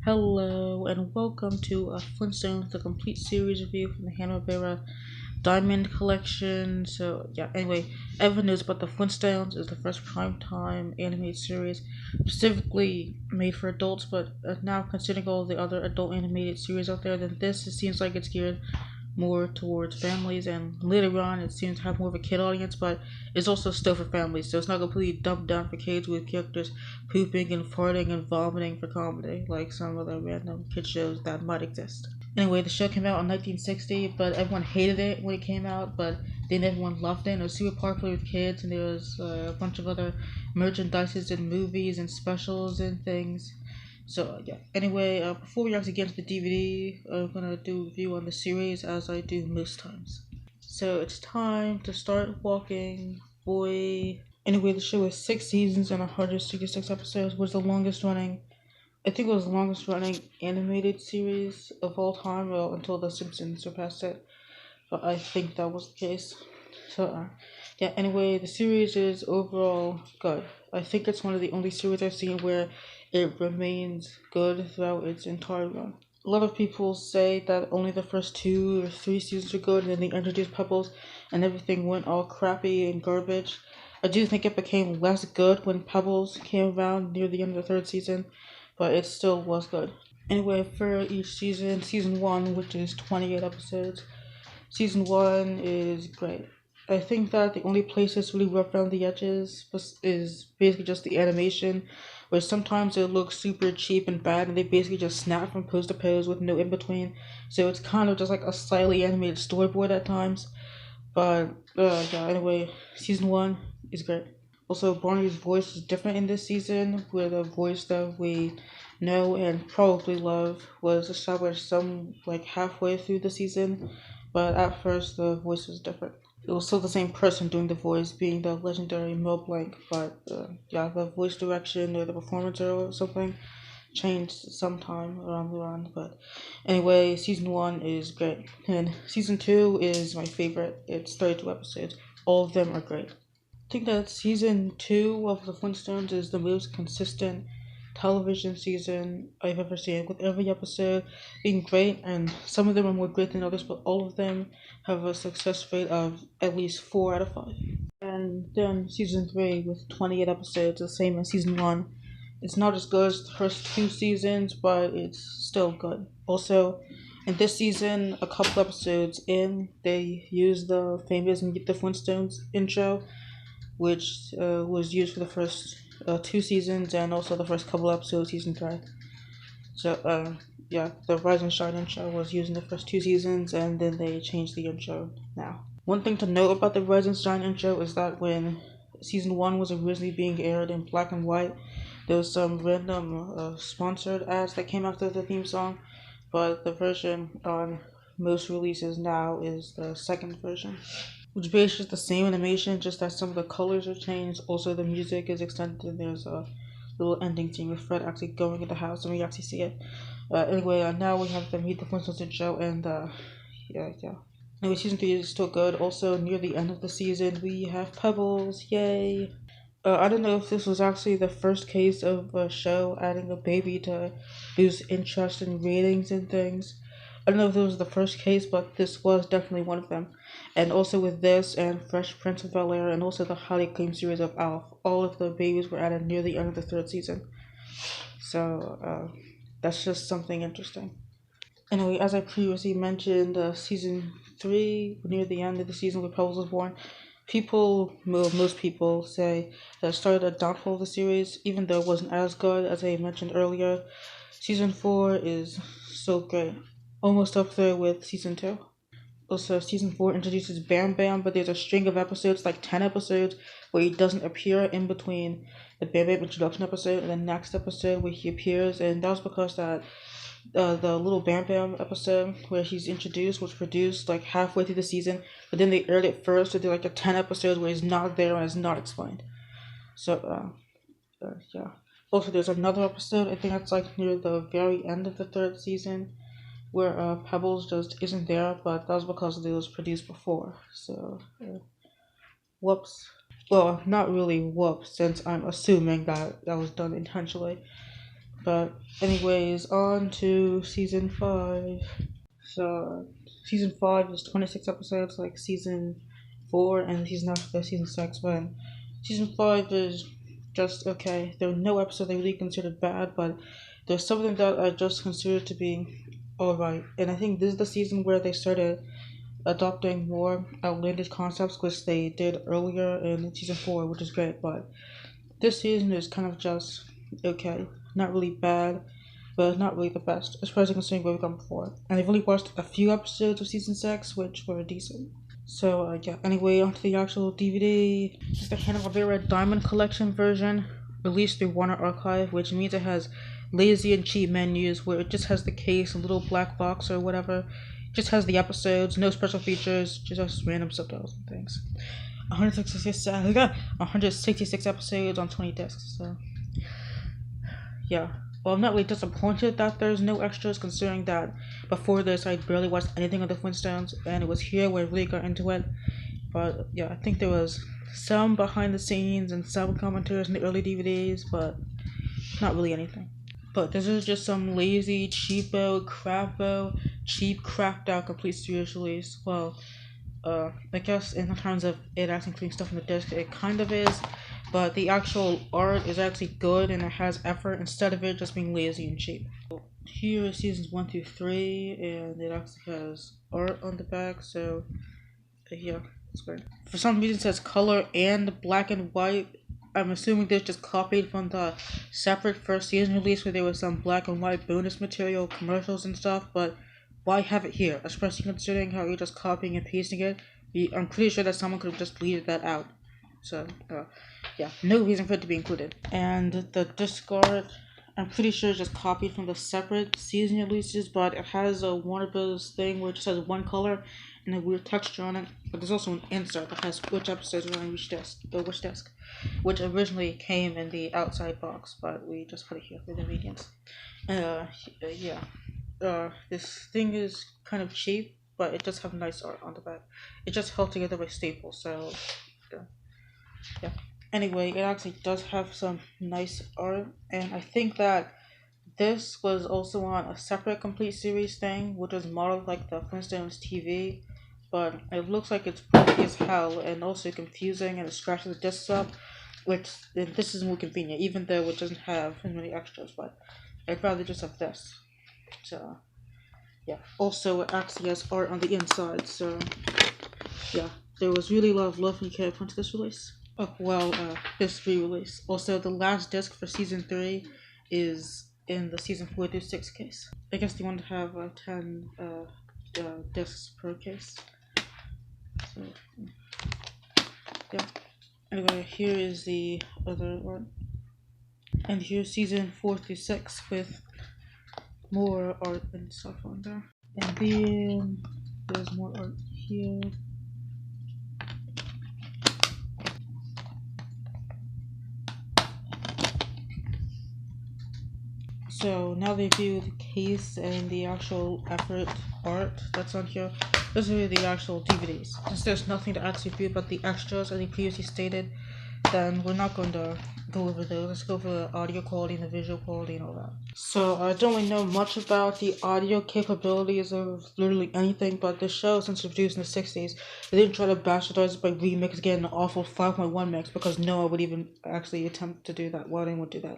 Hello and welcome to Flintstones, the complete series review from the Hanna-Barbera Diamond Collection. Anyway, everyone knows about the Flintstones is the first primetime animated series specifically made for adults, but now considering all the other adult animated series out there, then this it seems like it's geared more towards families, and later on it seems to have more of a kid audience, but it's also still for families, so it's not completely dumbed down for kids with characters pooping and farting and vomiting for comedy like some other random kid shows that might exist. Anyway, the show came out in 1960, but everyone hated it when it came out, but then everyone loved it. It was super popular with kids, and there was a bunch of other merchandises and movies and specials and things. Anyway, before we actually get into the DVD, I'm gonna do a review on the series as I do most times. So it's time to start walking, boy. Anyway, the show has 6 seasons and 166 episodes. Was the longest running. I think it was the longest running animated series of all time, well, until The Simpsons surpassed it. But I think that was the case. Anyway, the series is overall good. I think it's one of the only series I've seen where it remains good throughout its entire run. A lot of people say that only the first 2 or 3 seasons are good, and then they introduced Pebbles, and everything went all crappy and garbage. I do think it became less good when Pebbles came around near the end of the third season, but it still was good. Anyway, for each season, season 1, which is 28 episodes, season 1 is great. I think that the only place that's really rough around the edges is basically just the animation, where sometimes it looks super cheap and bad, and they basically just snap from pose to pose with no in between. So it's kind of just like a slightly animated storyboard at times. Anyway, season 1 is great. Also, Barney's voice is different in this season, where the voice that we know and probably love was established some like halfway through the season, but at first the voice was different. It was still the same person doing the voice, being the legendary Mel Blanc, but the voice direction or the performance or something changed sometime around the run. But anyway, season 1 is great, and season 2 is my favorite. It's 32 episodes. All of them are great. I think that season 2 of the Flintstones is the most consistent television season I've ever seen, with every episode being great, and some of them are more great than others, but all of them have a success rate of at least 4 out of 5. And then season 3 with 28 episodes, the same as season 1. It's not as good as the first 2 seasons, but it's still good. Also, in this season, a couple episodes in, they use the famous Meet the Flintstones intro, which was used for the first 2 seasons and also the first couple episodes of season 3. The Rise and Shine intro was used in the first 2 seasons, and then they changed the intro now. One thing to note about the Rise and Shine intro is that when season 1 was originally being aired in black and white, there was some random sponsored ads that came after the theme song, but the version on most releases now is the second version, which basically is the same animation, just that some of the colors are changed. Also, the music is extended, and there's a little ending scene with Fred actually going in the house, and we actually see it. Now we have the Meet the Flintstones intro, and yeah. Anyway, season 3 is still good. Also, near the end of the season, we have Pebbles. Yay! I don't know if this was actually the first case of a show adding a baby to lose interest in ratings and things. I don't know if it was the first case, but this was definitely one of them. And also with this and Fresh Prince of Bel-Air and also the highly acclaimed series of Alf, all of the babies were added near the end of the third season. That's just something interesting. Anyway, as I previously mentioned, season 3, near the end of the season where Pebbles was born, most people say that it started a downfall of the series, even though it wasn't as good as I mentioned earlier. Season 4 is so great, almost up there with season 2. Also, season 4 introduces Bam Bam, but there's a string of episodes, like 10 episodes, where he doesn't appear in between the Bam Bam introduction episode and the next episode where he appears, and that was because the little Bam Bam episode where he's introduced was produced like halfway through the season, but then they aired it first, so they like the 10 episodes where he's not there and is not explained. Yeah. Also, there's another episode, I think that's like near the very end of the third season, where Pebbles just isn't there, but that was because it was produced before. Whoops. Well, not really whoops, since I'm assuming that that was done intentionally. But anyways, on to season 5. So season 5 is 26 episodes, like season 4, and season after that, season 6. But season 5 is just okay. There were no episodes I really considered bad, but there's something that I just considered to be alright. And I think this is the season where they started adopting more outlandish concepts, which they did earlier in season 4, which is great. But this season is kind of just okay. Not really bad, but not really the best, especially considering what we've done before. And I've only watched a few episodes of season 6, which were decent. So, yeah, anyway, onto the actual DVD. It's the Hanna-Barbera Diamond Collection version, released through Warner Archive, which means it has lazy and cheap menus where it just has the case, a little black box or whatever. It just has the episodes, no special features, just random subtitles and things. 166 episodes on 20 discs, so yeah. Well, I'm not really disappointed that there's no extras, considering that before this I barely watched anything of the Flintstones, and it was here where I really got into it. But yeah, I think there was some behind the scenes and some commentaries in the early DVDs, but not really anything. But this is just some lazy, cheap crapped out complete series release. Well, I guess in terms of it actually including stuff on the disc, it kind of is, but the actual art is actually good and it has effort instead of it just being lazy and cheap. Here is seasons 1 through 3, and it actually has art on the back, so yeah, it's great. For some reason it says color and black and white. I'm assuming this just copied from the separate first season release where there was some black and white bonus material, commercials and stuff, but why have it here? Especially considering how you're just copying and pasting it. I'm pretty sure that someone could have just deleted that out. So, yeah, no reason for it to be included. And the disc art, I'm pretty sure it's just copied from the separate season releases, but it has a Warner Bros. Thing where it just has one color and a weird texture on it. But there's also an insert that has which episodes are on which disc, which originally came in the outside box, but we just put it here for the convenience. Yeah. This thing is kind of cheap, but it does have nice art on the back. It just held together by staples, so yeah. Anyway, it actually does have some nice art, and I think that this was also on a separate complete series thing, which was modeled like the Flintstones TV, but it looks like it's bulky as hell and also confusing, and it scratches the discs up, which this is more convenient, even though it doesn't have as many extras, but I'd rather just have this. So yeah. Also, it actually has art on the inside, so yeah. There was really a lot of love and care put into this release. Oh, well, this re-release. Also, the last disc for season 3 is in the season 4 through 6 case. I guess they want to have 10 discs per case. So, yeah. Anyway, here is the other one. And here's season 4 through 6 with more art and stuff on there. And then there's more art here. So now they view the case and the actual effort art that's on here. Those are the actual DVDs. Since there's nothing to actually view but the extras, as I previously stated, then we're not going to go over those. Let's go over the audio quality and the visual quality and all that. So I don't really know much about the audio capabilities of literally anything, but the show, since it was produced in the 60s, they didn't try to bastardize it by remix, getting an awful 5.1 mix, because no one would even actually attempt to do that. Why anyone would do that?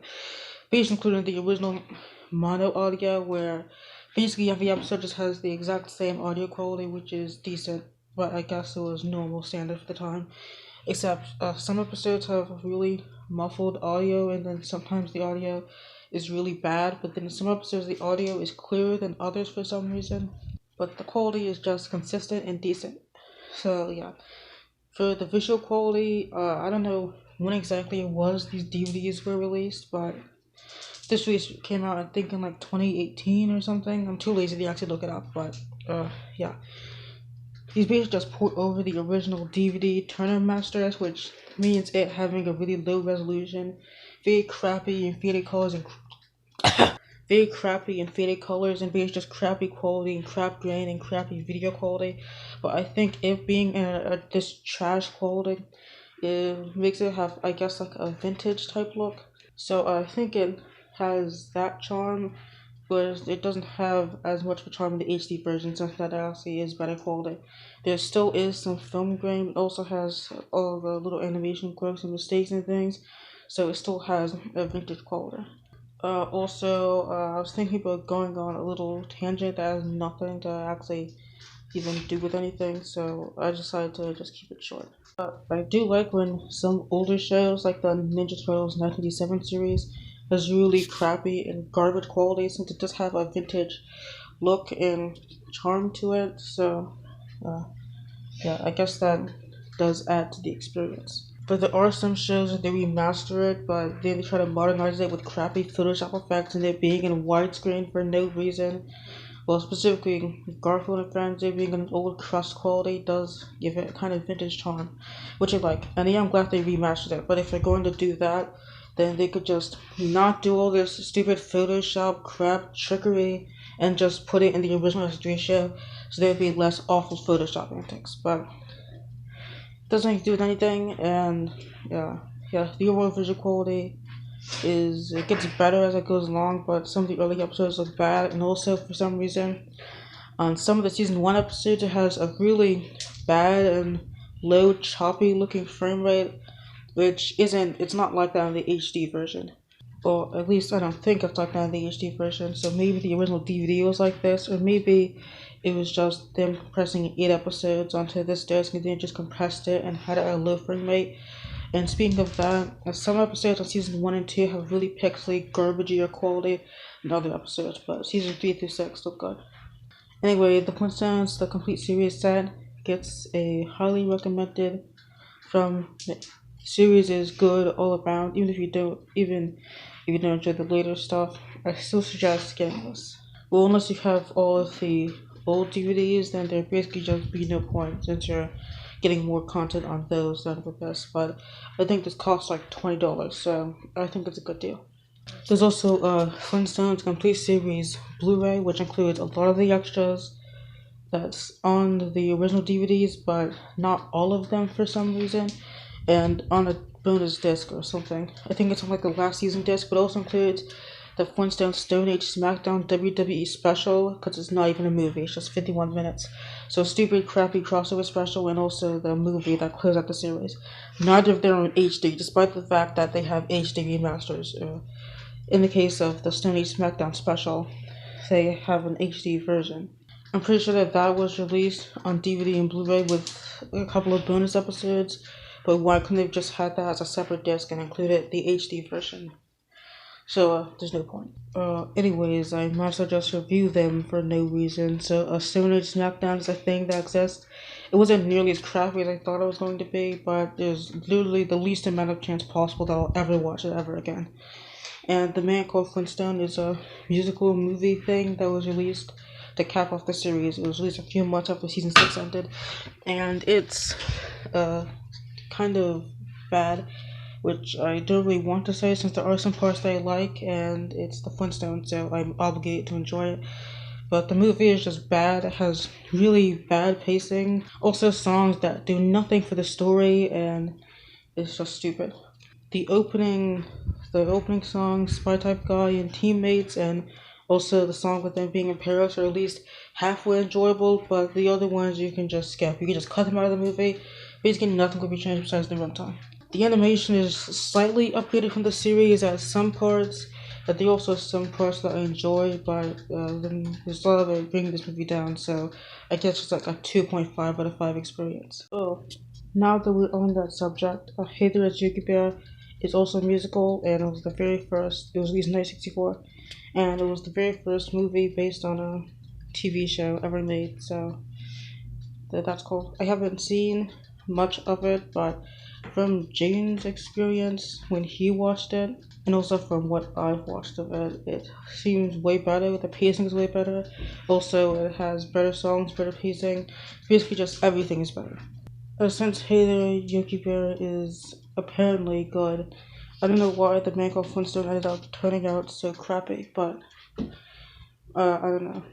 Basically including the original mono audio, where basically every episode just has the exact same audio quality, which is decent, but I guess it was normal standard for the time. Except some episodes have really muffled audio, and then sometimes the audio is really bad, but then in some episodes the audio is clearer than others for some reason. But the quality is just consistent and decent. So yeah. For the visual quality, I don't know when exactly it was these DVDs were released, but this release came out, I think, in like 2018 or something. I'm too lazy to actually look it up, but yeah. These basically just port over the original DVD Turner Masters, which means it having a really low resolution, very crappy and faded colors, and basically just crappy quality and crap grain and crappy video quality. But I think it being this trash quality, it makes it have, I guess, like a vintage type look. So I think it has that charm, but it doesn't have as much of a charm in the HD version, since that actually is better quality. There still is some film grain, it also has all the little animation quirks and mistakes and things, so it still has a vintage quality. I was thinking about going on a little tangent that has nothing to actually even do with anything, so I decided to just keep it short. I do like when some older shows, like the Ninja Turtles 1987 series, has really crappy and garbage quality since it does have a vintage look and charm to it. So, uh, yeah, I guess that does add to the experience. But there are some shows that they remaster it, but then they try to modernize it with crappy Photoshop effects and it being in widescreen for no reason. Well, specifically, Garfield and Friends, it being an old crust quality does give it a kind of vintage charm, which I like. And yeah, I'm glad they remastered it. But if they're going to do that, then they could just not do all this stupid Photoshop crap trickery and just put it in the original restoration, so there'd be less awful Photoshop antics. But it doesn't do with anything, and yeah, the overall visual quality is it gets better as it goes along, but some of the early episodes look bad, and also for some reason, on some of the season one episodes, it has a really bad and low, choppy looking frame rate, which isn't. It's not like that in the HD version. Or at least I don't think it's like that in the HD version. So maybe the original DVD was like this, or maybe it was just them compressing 8 episodes onto this disc and then just compressed it and had it at a low frame rate. And speaking of that, some episodes on season 1 and 2 have really pixely, garbagier quality than other episodes, but season 3 through 6 look good. Anyway, The Flintstones, the complete series set, gets a highly recommended from the series is good all around. Even if you don't enjoy the later stuff, I still suggest getting this. Well, unless you have all of the old DVDs, then there basically just be no point since you're getting more content on those than with this. But I think this costs like $20, so I think it's a good deal. There's also Flintstones Complete Series Blu-ray, which includes a lot of the extras that's on the original DVDs, but not all of them for some reason, and on a bonus disc or something. I think it's on like the last season disc, but also includes the Flintstones Stone Age SmackDown WWE special, because it's not even a movie, it's just 51 minutes. So stupid, crappy crossover special, and also the movie that closed out the series. Neither of them are in HD, despite the fact that they have HD remasters. In the case of the Stone Age SmackDown special, they have an HD version. I'm pretty sure that was released on DVD and Blu-ray with a couple of bonus episodes, but why couldn't they just had that as a separate disc and included the HD version? So, there's no point. Anyways, I might as well just review them for no reason. So, Stone Age SmackDown is a thing that exists. It wasn't nearly as crappy as I thought it was going to be, but there's literally the least amount of chance possible that I'll ever watch it ever again. And The Man Called Flintstone is a musical movie thing that was released to cap off the series. It was released a few months after season 6 ended, and it's kind of bad, which I don't really want to say since there are some parts that I like, and it's the Flintstones, so I'm obligated to enjoy it. But the movie is just bad. It has really bad pacing. Also songs that do nothing for the story, and it's just stupid. The opening song, Spy Type Guy and Teammates, and also the song with them being in Paris are at least halfway enjoyable, but the other ones you can just skip. You can just cut them out of the movie. Basically nothing will be changed besides the runtime. The animation is slightly updated from the series at some parts, but there are also some parts that I enjoy, but then there's a lot of it bringing this movie down, so I guess it's like a 2.5 out of 5 experience. Oh, now that we're on that subject, Hey There It's Yogi Bear is also a musical, and it was released in 1964, and it was the very first movie based on a TV show ever made, so that's cool. I haven't seen much of it, but from Jane's experience when he watched it, and also from what I've watched of it, it seems way better. The pacing is way better. Also, it has better songs, better pacing. Basically, just everything is better. Since Hey There, Yogi Bear is apparently good, I don't know why the Man Called Flintstone ended up turning out so crappy, but I don't know.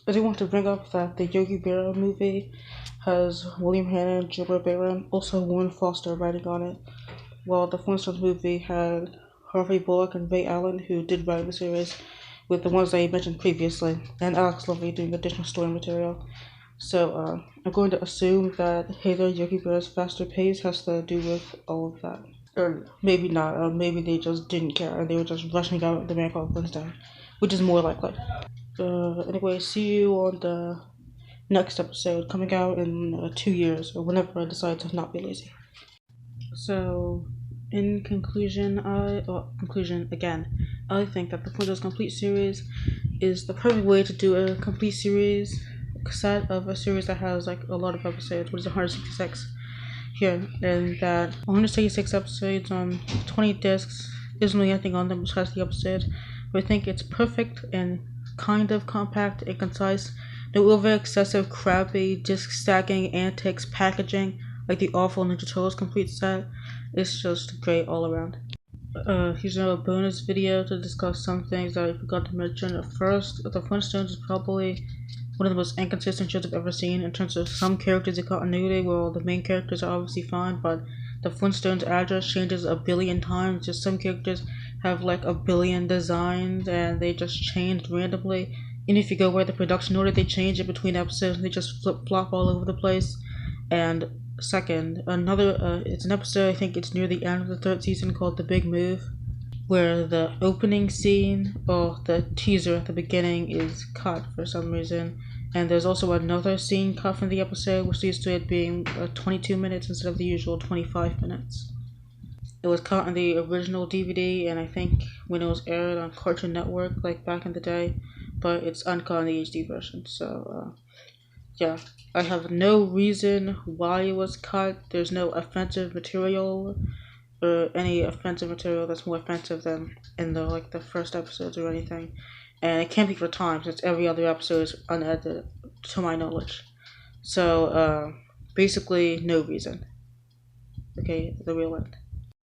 I do want to bring up that the Yogi Bear movie has William Hanna, Gilbert Barron, also Warren Foster writing on it, while the Flintstones movie had Harvey Bullock and Ray Allen, who did write the series, with the ones I mentioned previously, and Alex Lovely doing additional story material. So I'm going to assume that Hey There Yogi Bear's faster pace has to do with all of that. Or maybe not, maybe they just didn't care and they were just rushing out the man called Flintstone, which is more likely. Anyway, see you on the next episode coming out in 2 years or whenever I decide to not be lazy. So, in conclusion, conclusion again, I think that the Flintstones complete series is the perfect way to do a complete series set of a series that has like a lot of episodes, which is 166 here, and that 166 episodes on 20 discs isn't really anything on them besides the episodes, but I think it's perfect and kind of compact and concise. No over excessive, crappy disc stacking antics packaging like the awful Ninja Turtles complete set. It's just great all around. Here's another bonus video to discuss some things that I forgot to mention. First, the Flintstones is probably one of the most inconsistent shows I've ever seen in terms of some characters and continuity. Well, the main characters are obviously fine, but the Flintstones address changes a billion times. Just some characters have like a billion designs and they just change randomly. And if you go by the production order, they change it between episodes and they just flip flop all over the place. And second, it's an episode, I think it's near the end of the third season, called The Big Move, where the opening scene, or the teaser at the beginning, is cut for some reason. And there's also another scene cut from the episode, which leads to it being 22 minutes instead of the usual 25 minutes. It was cut on the original DVD, and I think when it was aired on Cartoon Network, like back in the day, but it's uncut on the HD version. So, yeah, I have no reason why it was cut. There's no offensive material or any offensive material that's more offensive than in the first episodes or anything. And it can't be for time since every other episode is unedited to my knowledge. So basically no reason. Okay, the real end.